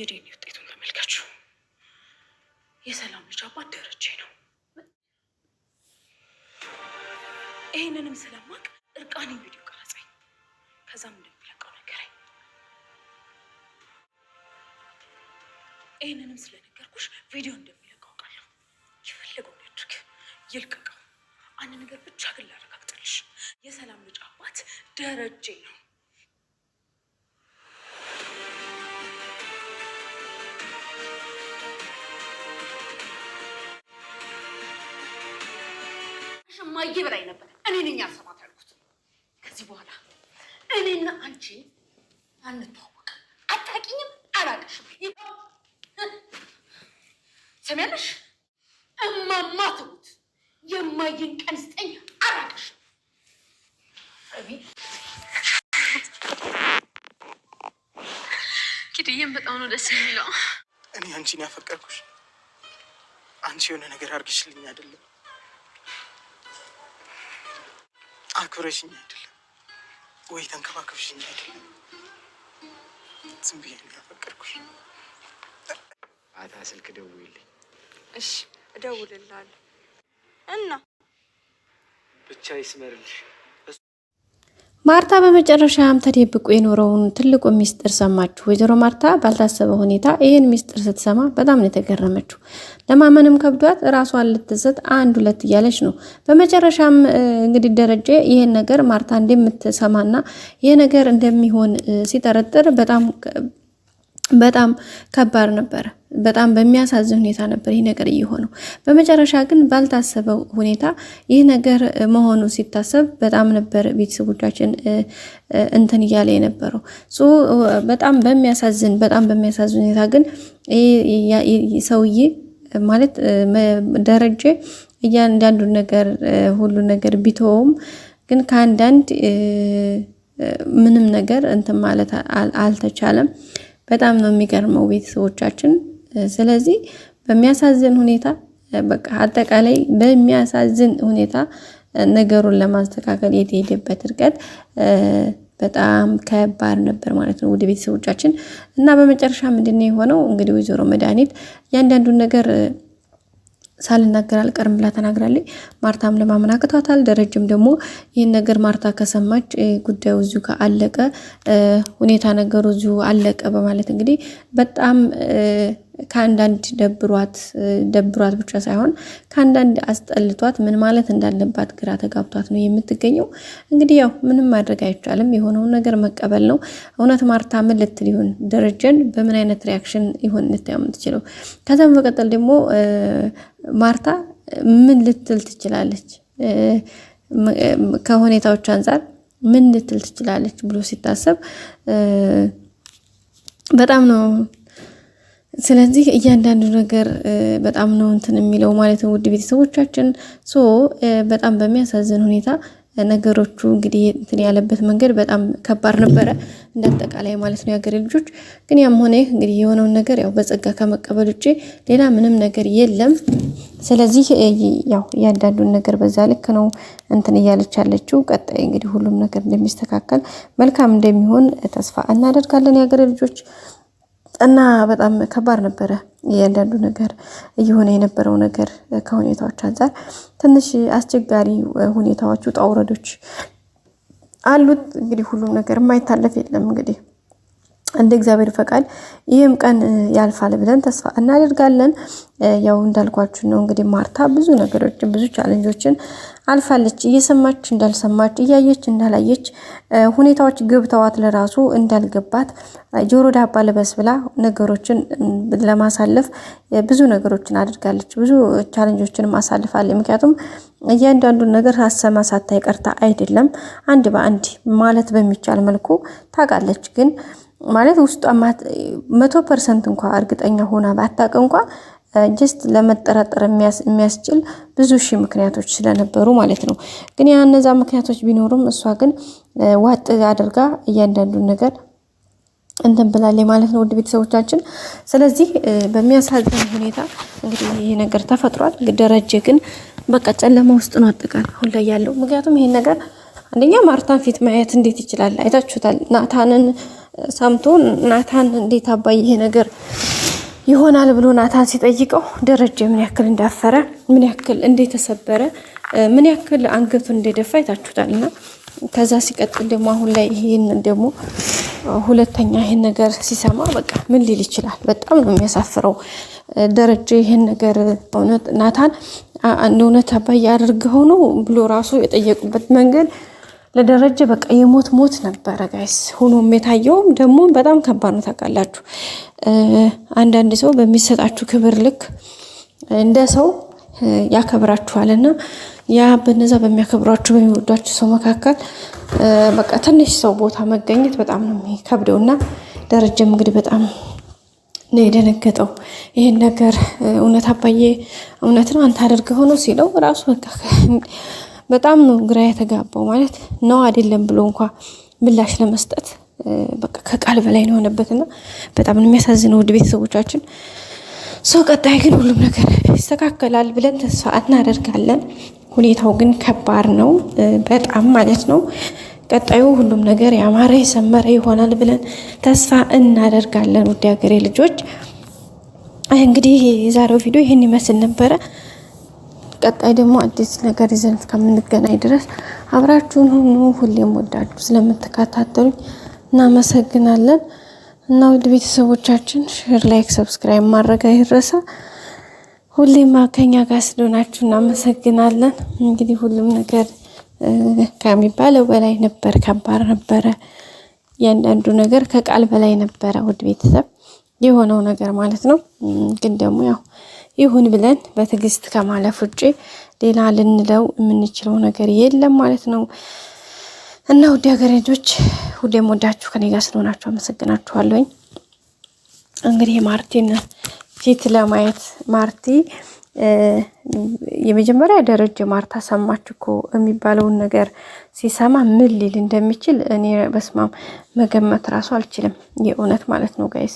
የዲኤንኤ ውጤቱን ተመልከቹ። የሰላም ልጅ አባት ደረጀ ነው። ይሄንንም ስለማቅ እርቃኔ ቪዲዮ ቀረጸኝ። ከዛም እንደሚለቀው ነገረኝ። ይሄንንም ስለነገርኩሽ ቪዲዮ እንደሚለቀው ቃለሁ። ይፈልገው ያድርግ ይልቀቀው። አንድ ነገር ብቻ ግን ላረጋግጥልሽ፣ የሰላም ልጅ አባት ደረጀ ነው። ማየ በላይ ነበር። እኔ ነኝ ያልሰማት ያልኩት። ከዚህ በኋላ እኔና አንቺ አንተዋወቅ። አታውቂኝም፣ አላውቅሽም። ሰሚያለሽ? እማማ ትሙት የማየን ቀን ስጠኝ፣ አላውቅሽም። ኪድዬም በጣም ነው ደስ የሚለው። እኔ አንቺን ያፈቀርኩሽ አንቺ የሆነ ነገር አድርግሽልኝ አይደለም፣ አክብረሽኝ አይደለም፣ ወይ ተንከባከብሽኝ አይደለም። ዝም ብዬ ነው ያፈቀርኩሽ። አታ ስልክ ደውይልኝ። እሺ እደውልልሃለሁ። እና ብቻ ይስመርልሽ። ማርታ በመጨረሻም ተደብቆ የኖረውን ትልቁ ሚስጥር ሰማችሁ። ወይዘሮ ማርታ ባልታሰበ ሁኔታ ይህን ሚስጥር ስትሰማ በጣም ነው የተገረመችው። ለማመንም ከብዷት ራሷን ልትሰጥ አንድ ሁለት እያለች ነው። በመጨረሻም እንግዲህ ደረጀ ይህን ነገር ማርታ እንደምትሰማና ይህ ነገር እንደሚሆን ሲጠረጥር በጣም ከባድ ነበረ። በጣም በሚያሳዝን ሁኔታ ነበር ይህ ነገር እየሆነው። በመጨረሻ ግን ባልታሰበው ሁኔታ ይህ ነገር መሆኑ ሲታሰብ በጣም ነበር ቤተሰቦቻችን እንትን እያለ የነበረው። በጣም በሚያሳዝን ሁኔታ ግን ሰውዬ ማለት ደረጀ እያንዳንዱ ነገር ሁሉ ነገር ቢተውም ግን ከአንዳንድ ምንም ነገር እንትን ማለት አልተቻለም። በጣም ነው የሚገርመው ቤተሰቦቻችን። ስለዚህ በሚያሳዝን ሁኔታ በቃ አጠቃላይ በሚያሳዝን ሁኔታ ነገሩን ለማስተካከል የተሄደበት ርቀት በጣም ከባድ ነበር ማለት ነው ወደ ቤተሰቦቻችን። እና በመጨረሻ ምንድነው የሆነው? እንግዲህ ወይዘሮ መድኃኒት እያንዳንዱን ነገር ሳልናገር አልቀርም ብላ ተናግራለች። ማርታም ለማመን አቅቷታል። ደረጀም ደግሞ ይህን ነገር ማርታ ከሰማች ጉዳዩ እዚሁ ጋር አለቀ፣ ሁኔታ ነገሩ እዚሁ አለቀ በማለት እንግዲህ በጣም ከአንዳንድ ደብሯት ብቻ ሳይሆን ከአንዳንድ አስጠልቷት ምን ማለት እንዳለባት ግራ ተጋብቷት ነው የምትገኘው። እንግዲህ ያው ምንም ማድረግ አይቻልም፣ የሆነውን ነገር መቀበል ነው። እውነት ማርታ ምን ልትል ይሆን? ደረጀን በምን አይነት ሪያክሽን ይሆን ልታየው የምትችለው? ከዛ በመቀጠል ደግሞ ማርታ ምን ልትል ትችላለች? ከሁኔታዎች አንጻር ምን ልትል ትችላለች ብሎ ሲታሰብ በጣም ነው። ስለዚህ እያንዳንዱ ነገር በጣም ነው እንትን የሚለው ማለት ነው ውድ ቤተሰቦቻችን። በጣም በሚያሳዝን ሁኔታ ነገሮቹ እንግዲህ እንትን ያለበት መንገድ በጣም ከባድ ነበረ እንዳጠቃላይ ማለት ነው የሀገሬ ልጆች። ግን ያም ሆነ እንግዲህ የሆነውን ነገር ያው በጸጋ ከመቀበል ውጭ ሌላ ምንም ነገር የለም። ስለዚህ ያው እያንዳንዱን ነገር በዛ ልክ ነው እንትን እያለች ያለችው። ቀጣይ እንግዲህ ሁሉም ነገር እንደሚስተካከል መልካም እንደሚሆን ተስፋ እናደርጋለን የሀገሬ ልጆች። እና በጣም ከባድ ነበረ እያንዳንዱ ነገር እየሆነ የነበረው ነገር ከሁኔታዎች አንፃር ትንሽ አስቸጋሪ ሁኔታዎች ውጣ ውረዶች አሉት። እንግዲህ ሁሉም ነገር የማይታለፍ የለም። እንግዲህ እንደ እግዚአብሔር ፈቃድ ይህም ቀን ያልፋል ብለን ተስፋ እናደርጋለን። ያው እንዳልኳችሁ ነው እንግዲህ ማርታ ብዙ ነገሮችን ብዙ ቻሌንጆችን አልፋለች። እየሰማች እንዳልሰማች እያየች እንዳላየች ሁኔታዎች ገብተዋት ለራሱ እንዳልገባት ጆሮ ዳባ ልበስ ብላ ነገሮችን ለማሳለፍ ብዙ ነገሮችን አድርጋለች። ብዙ ቻሌንጆችንም አሳልፋለች። ምክንያቱም እያንዳንዱን ነገር ሳሰማ ሳታይ ቀርታ አይደለም፣ አንድ በአንድ ማለት በሚቻል መልኩ ታውቃለች። ግን ማለት ውስጧ 100% እንኳን እርግጠኛ ሆና ባታውቅ እንኳን ጀስት ለመጠራጠር የሚያስችል ብዙ ሺህ ምክንያቶች ስለነበሩ ማለት ነው። ግን እነዛ ምክንያቶች ቢኖሩም እሷ ግን ዋጥ አድርጋ እያንዳንዱን ነገር እንትን ብላለች ማለት ነው ውድ ቤተሰቦቻችን። ስለዚህ በሚያሳዝን ሁኔታ እንግዲህ ይሄ ነገር ተፈጥሯል። ደረጀ ግን በቃ ጨለማ ውስጥ ነው አጠቃላይ አሁን ላይ ያለው። ምክንያቱም ይሄን ነገር አንደኛ ማርታን ፊት ማየት እንዴት ይችላል? አይታችሁታል። ናታንን ሰምቶ ናታን እንዴት አባዬ ይሄ ነገር ይሆናል ብሎ ናታን ሲጠይቀው ደረጀ ምን ያክል እንዳፈረ፣ ምን ያክል እንደተሰበረ፣ ምን ያክል አንገቱን እንደደፋ አይታችሁታልና ከዛ ሲቀጥል ደግሞ አሁን ላይ ይሄን ደግሞ ሁለተኛ ይሄን ነገር ሲሰማ በቃ ምን ሊል ይችላል? በጣም ነው የሚያሳፍረው። ደረጀ ይሄን ነገር እውነት ናታን እውነት አባዬ አድርገው ነው ብሎ ራሱ የጠየቁበት መንገድ ለደረጀ በቃ የሞት ሞት ነበረ ጋይስ። ሆኖም የታየውም ደግሞ በጣም ከባድ ነው ታውቃላችሁ። አንዳንድ ሰው በሚሰጣችሁ ክብር ልክ እንደ ሰው ያከብራችኋልና ያ በነዛ በሚያከብሯችሁ በሚወዷችሁ ሰው መካከል በቃ ትንሽ ሰው ቦታ መገኘት በጣም ነው የሚከብደውና ደረጀም እንግዲህ በጣም ነው የደነገጠው። ይሄን ነገር እውነት አባዬ እውነት ነው አንተ አድርገው ነው ሲለው ራሱ በቃ በጣም ነው ግራ የተጋባው። ማለት ነው አይደለም ብሎ እንኳን ምላሽ ለመስጠት በቃ ከቃል በላይ ነው የሆነበትና በጣም ነው የሚያሳዝነው። ውድ ቤተሰቦቻችን ቀጣይ ግን ሁሉም ነገር ይስተካከላል ብለን ተስፋ እናደርጋለን። ሁኔታው ግን ከባድ ነው በጣም ማለት ነው። ቀጣዩ ሁሉም ነገር ያማረ የሰመረ ይሆናል ብለን ተስፋ እናደርጋለን። ውድ ሀገሬ ልጆች እንግዲህ የዛሬው ቪዲዮ ይሄን ይመስል ነበረ። ቀጣይ ደግሞ አዲስ ነገር ይዘን እስከምንገናኝ ድረስ አብራችሁን ሁኑ። ሁሌም ወዳችሁ ስለምትከታተሉኝ እናመሰግናለን። እና ውድ ቤተሰቦቻችን ሼር፣ ላይክ፣ ሰብስክራይብ ማድረግ አይረሳ። ሁሌም ከኛ ጋር ስለሆናችሁ እናመሰግናለን። እንግዲህ ሁሉም ነገር ከሚባለው በላይ ነበር፣ ከባድ ነበረ። ያንዳንዱ ነገር ከቃል በላይ ነበረ ውድ ቤተሰብ የሆነው ነገር ማለት ነው። ግን ደግሞ ያው ይሁን ብለን በትዕግስት ከማለፍ ውጪ ሌላ ልንለው የምንችለው ነገር የለም ማለት ነው። እና ውድ ሀገሬ ልጆች ሁሌም ወዳችሁ ከኔ ጋር ስለሆናችሁ አመሰግናችኋለሁኝ። እንግዲህ ማርቲን ፊት ለማየት ማርቲ የመጀመሪያ ደረጃ ማርታ ሰማች እኮ የሚባለውን ነገር ሲሰማ ምን ሊል እንደሚችል እኔ በስማም መገመት ራሱ አልችልም። የእውነት ማለት ነው ጋይስ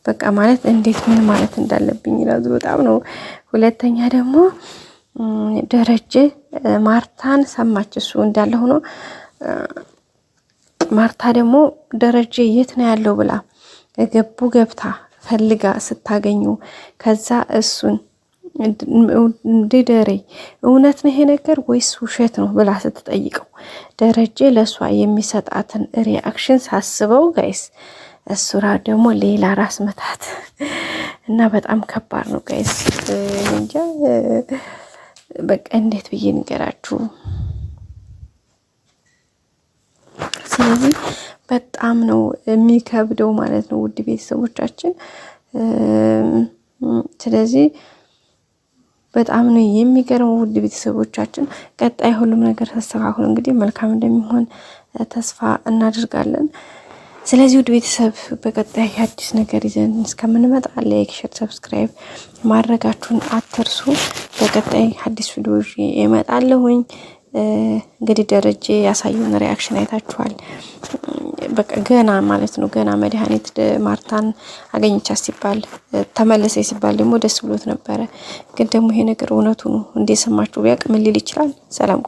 በቃ ማለት እንዴት ምን ማለት እንዳለብኝ ራሱ በጣም ነው። ሁለተኛ ደግሞ ደረጀ ማርታን ሰማች እሱ እንዳለ ሆኖ ማርታ ደግሞ ደረጀ የት ነው ያለው ብላ ገብታ ፈልጋ ስታገኙ ከዛ እሱን እንድደሬ እውነት ነው ይሄ ነገር ወይስ ውሸት ነው ብላ ስትጠይቀው ደረጀ ለሷ የሚሰጣትን ሪአክሽን ሳስበው ጋይስ እሱራ ደግሞ ሌላ ራስ መታት እና በጣም ከባድ ነው ጋይስ። እንጃ በቃ እንዴት ብዬ ንገራችሁ። ስለዚህ በጣም ነው የሚከብደው ማለት ነው ውድ ቤተሰቦቻችን። ስለዚህ በጣም ነው የሚገርመው ውድ ቤተሰቦቻችን። ቀጣይ ሁሉም ነገር ተስተካክሎ እንግዲህ መልካም እንደሚሆን ተስፋ እናደርጋለን። ስለዚህ ውድ ቤተሰብ በቀጣይ አዲስ ነገር ይዘን እስከምንመጣ ላይክ፣ ሼር፣ ሰብስክራይብ ማድረጋችሁን አትርሱ። በቀጣይ አዲስ ቪዲዮ እመጣለሁኝ። እንግዲህ ደረጀ ያሳየውን ሪአክሽን አይታችኋል። በቃ ገና ማለት ነው ገና መድኃኒት ማርታን አገኘቻት ሲባል ተመለሰ ሲባል ደግሞ ደስ ብሎት ነበረ። ግን ደግሞ ይሄ ነገር እውነቱ ነው እንደሰማችሁ ቢያውቅ ምን ሊል ይችላል? ሰላም